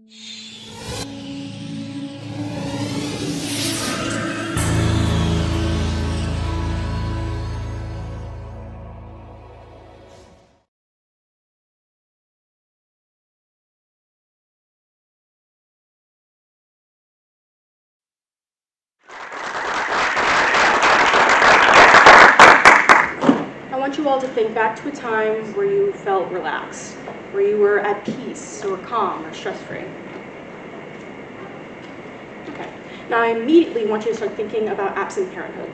I want you all to think back to a time where you felt relaxed, where you were at peace or calm or stress-free. Okay, now I immediately want you to start thinking about absent parenthood.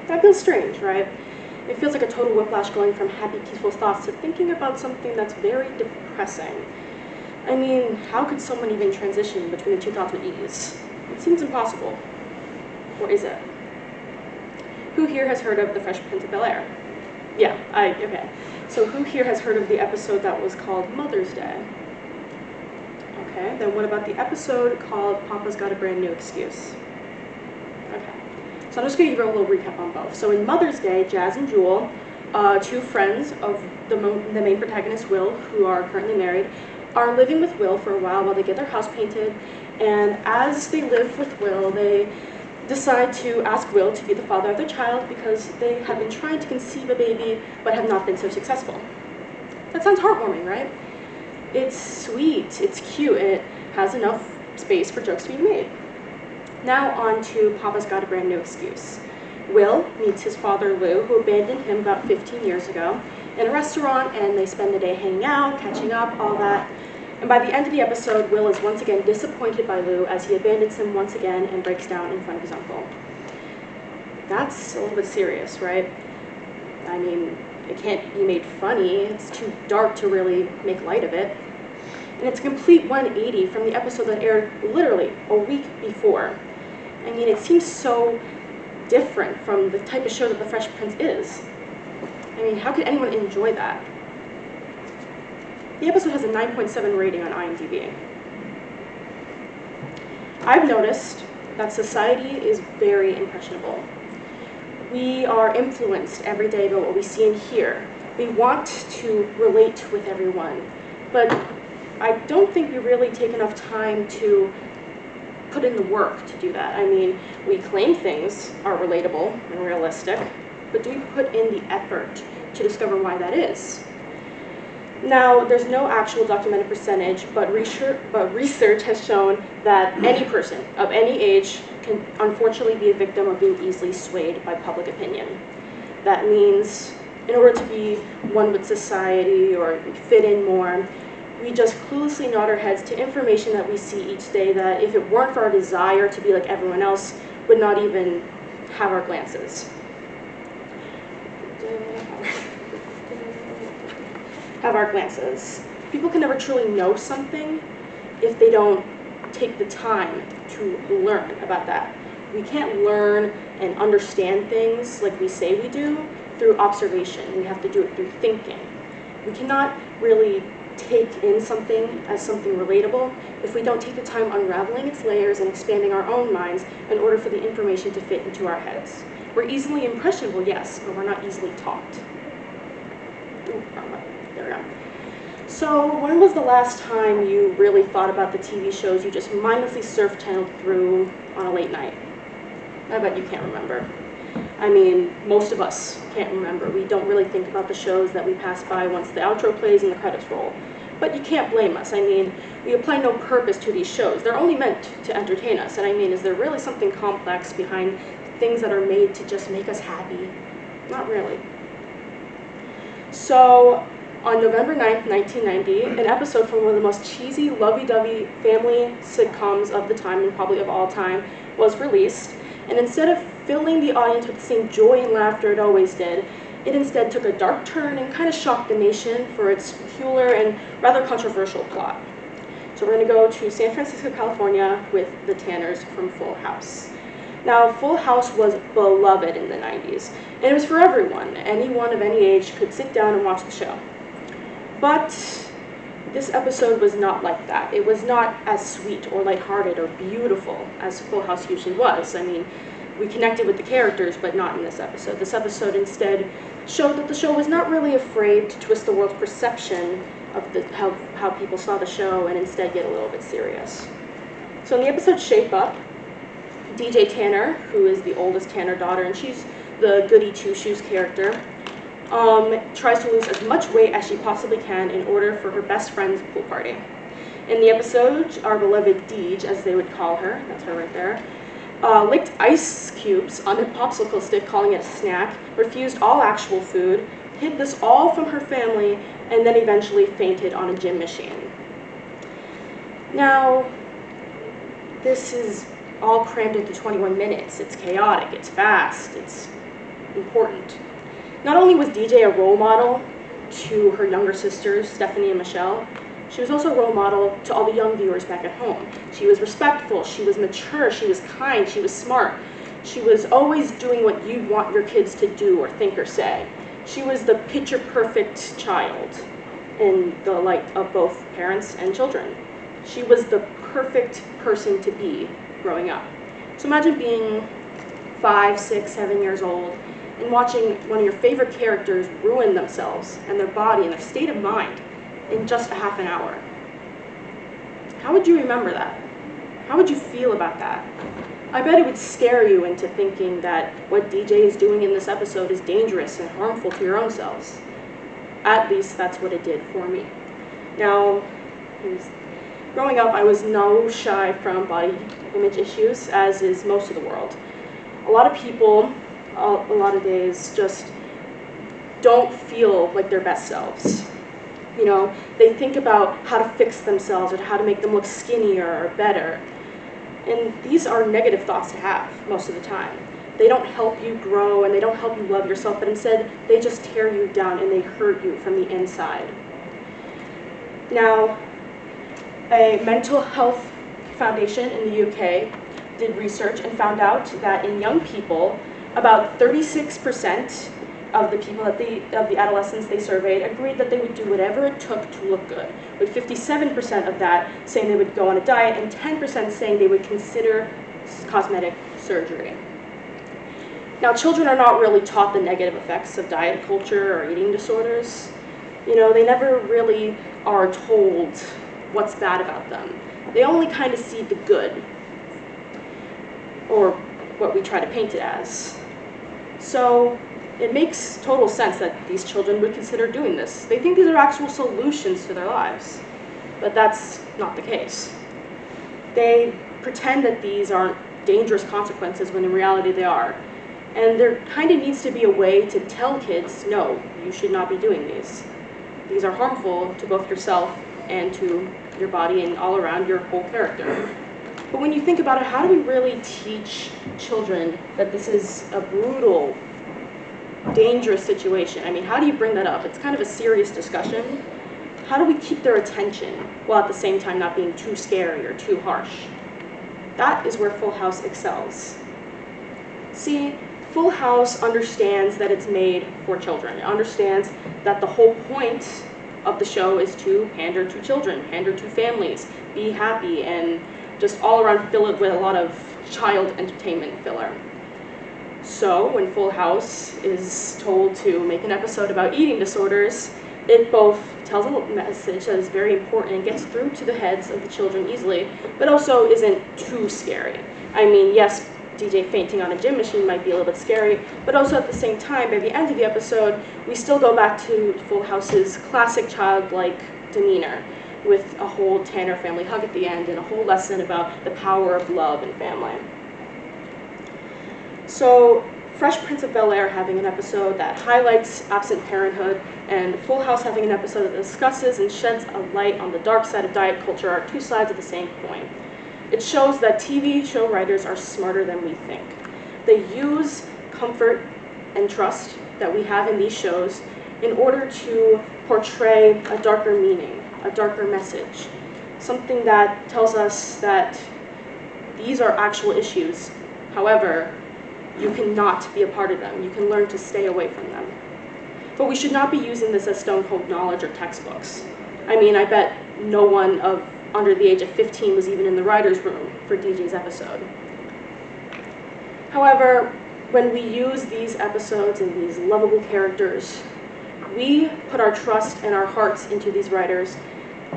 That feels strange, right? It feels like a total whiplash going from happy, peaceful thoughts to thinking about something that's very depressing. I mean, how could someone even transition between the two thoughts with ease? It seems impossible. Or is it? Who here has heard of The Fresh Prince of Bel-Air? Yeah, okay. So who here has heard of the episode that was called Mother's Day? Okay, then what about the episode called Papa's Got a Brand New Excuse? Okay, so I'm just going to give you a little recap on both. So in Mother's Day, Jazz and Jewel, two friends of the main protagonist, Will, who are currently married, are living with Will for a while they get their house painted. And as they live with Will, they decide to ask Will to be the father of their child because they have been trying to conceive a baby but have not been so successful. That sounds heartwarming, right? It's sweet, it's cute, and it has enough space for jokes to be made. Now on to Papa's Got a Brand New Excuse. Will meets his father Lou, who abandoned him about 15 years ago, in a restaurant, and they spend the day hanging out, catching up, all that. And by the end of the episode, Will is once again disappointed by Lou as he abandons him once again and breaks down in front of his uncle. That's a little bit serious, right? I mean, it can't be made funny. It's too dark to really make light of it. And it's a complete 180 from the episode that aired literally a week before. I mean, it seems so different from the type of show that The Fresh Prince is. I mean, how could anyone enjoy that? The episode has a 9.7 rating on IMDb. I've noticed that society is very impressionable. We are influenced every day by what we see and hear. We want to relate with everyone, but I don't think we really take enough time to put in the work to do that. I mean, we claim things are relatable and realistic, but do we put in the effort to discover why that is? Now, there's no actual documented percentage, but research has shown that any person of any age can unfortunately be a victim of being easily swayed by public opinion. That means in order to be one with society or fit in more, we just cluelessly nod our heads to information that we see each day that, if it weren't for our desire to be like everyone else, would not even have our glances. People can never truly know something if they don't take the time to learn about that. We can't learn and understand things like we say we do through observation. We have to do it through thinking. We cannot really take in something as something relatable if we don't take the time unraveling its layers and expanding our own minds in order for the information to fit into our heads. We're easily impressionable, yes, but we're not easily taught. Ooh, wrong one. There we go. So, when was the last time you really thought about the TV shows you just mindlessly surf-channeled through on a late night? I bet you can't remember. I mean, most of us can't remember. We don't really think about the shows that we pass by once the outro plays and the credits roll. But you can't blame us. I mean, we apply no purpose to these shows. They're only meant to entertain us. And I mean, is there really something complex behind things that are made to just make us happy? Not really. So, on November 9th, 1990, an episode from one of the most cheesy, lovey-dovey family sitcoms of the time, and probably of all time, was released. And instead of filling the audience with the same joy and laughter it always did, it instead took a dark turn and kind of shocked the nation for its peculiar and rather controversial plot. So we're going to go to San Francisco, California with the Tanners from Full House. Now, Full House was beloved in the 90s, and it was for everyone. Anyone of any age could sit down and watch the show. But this episode was not like that. It was not as sweet or lighthearted or beautiful as Full House usually was. I mean, we connected with the characters, but not in this episode. This episode instead showed that the show was not really afraid to twist the world's perception of how people saw the show and instead get a little bit serious. So in the episode Shape Up, DJ Tanner, who is the oldest Tanner daughter, and she's the goody two-shoes character, tries to lose as much weight as she possibly can in order for her best friend's pool party. In the episode, our beloved Deej, as they would call her, that's her right there, licked ice cubes on a popsicle stick, calling it a snack, refused all actual food, hid this all from her family, and then eventually fainted on a gym machine. Now, this is all crammed into 21 minutes. It's chaotic, it's fast, it's important. Not only was DJ a role model to her younger sisters, Stephanie and Michelle, she was also a role model to all the young viewers back at home. She was respectful, she was mature, she was kind, she was smart. She was always doing what you want your kids to do or think or say. She was the picture-perfect child in the light of both parents and children. She was the perfect person to be growing up. So imagine being 5, 6, 7 years old and watching one of your favorite characters ruin themselves and their body and their state of mind in just a half an hour. How would you remember that? How would you feel about that? I bet it would scare you into thinking that what DJ is doing in this episode is dangerous and harmful to your own selves. At least that's what it did for me. Now, growing up, I was no shy from body image issues, as is most of the world. A lot of people, a lot of days, just don't feel like their best selves. You know, they think about how to fix themselves or how to make them look skinnier or better. And these are negative thoughts to have most of the time. They don't help you grow and they don't help you love yourself, but instead they just tear you down and they hurt you from the inside. Now, a mental health foundation in the UK did research and found out that in young people, about 36% of the people of the adolescents they surveyed agreed that they would do whatever it took to look good, with 57% of that saying they would go on a diet and 10% saying they would consider cosmetic surgery. Now, children are not really taught the negative effects of diet culture or eating disorders. You know, they never really are told what's bad about them. They only kind of see the good, or what we try to paint it as. So it makes total sense that these children would consider doing this. They think these are actual solutions to their lives, but that's not the case. They pretend that these aren't dangerous consequences when in reality they are. And there kind of needs to be a way to tell kids, no, you should not be doing these. These are harmful to both yourself and to your body and all around your whole character. But when you think about it, how do we really teach children that this is a brutal, dangerous situation? I mean, how do you bring that up? It's kind of a serious discussion. How do we keep their attention while at the same time not being too scary or too harsh? That is where Full House excels. See, Full House understands that it's made for children. It understands that the whole point of the show is to pander to children, pander to families, be happy, and just all around fill it with a lot of child entertainment filler. So when Full House is told to make an episode about eating disorders, it both tells a message that is very important and gets through to the heads of the children easily, but also isn't too scary. I mean, yes, DJ fainting on a gym machine might be a little bit scary, but also at the same time, by the end of the episode, we still go back to Full House's classic childlike demeanor, with a whole Tanner family hug at the end and a whole lesson about the power of love and family. So, Fresh Prince of Bel-Air having an episode that highlights absent parenthood, and Full House having an episode that discusses and sheds a light on the dark side of diet culture are two sides of the same coin. It shows that TV show writers are smarter than we think. They use comfort and trust that we have in these shows in order to portray a darker meaning, a darker message, something that tells us that these are actual issues. However, you cannot be a part of them. You can learn to stay away from them. But we should not be using this as stone cold knowledge or textbooks. I mean, I bet no one under the age of 15 was even in the writer's room for DJ's episode. However, when we use these episodes and these lovable characters We put our trust and our hearts into these writers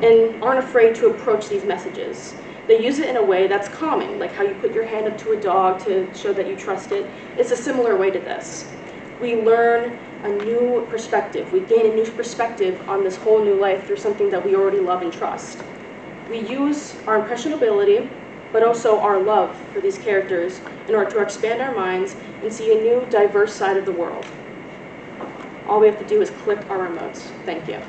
and aren't afraid to approach these messages. They use it in a way that's calming, like how you put your hand up to a dog to show that you trust it. It's a similar way to this. We learn a new perspective. We gain a new perspective on this whole new life through something that we already love and trust. We use our impressionability, but also our love for these characters in order to expand our minds and see a new, diverse side of the world. All we have to do is click our remotes. Thank you.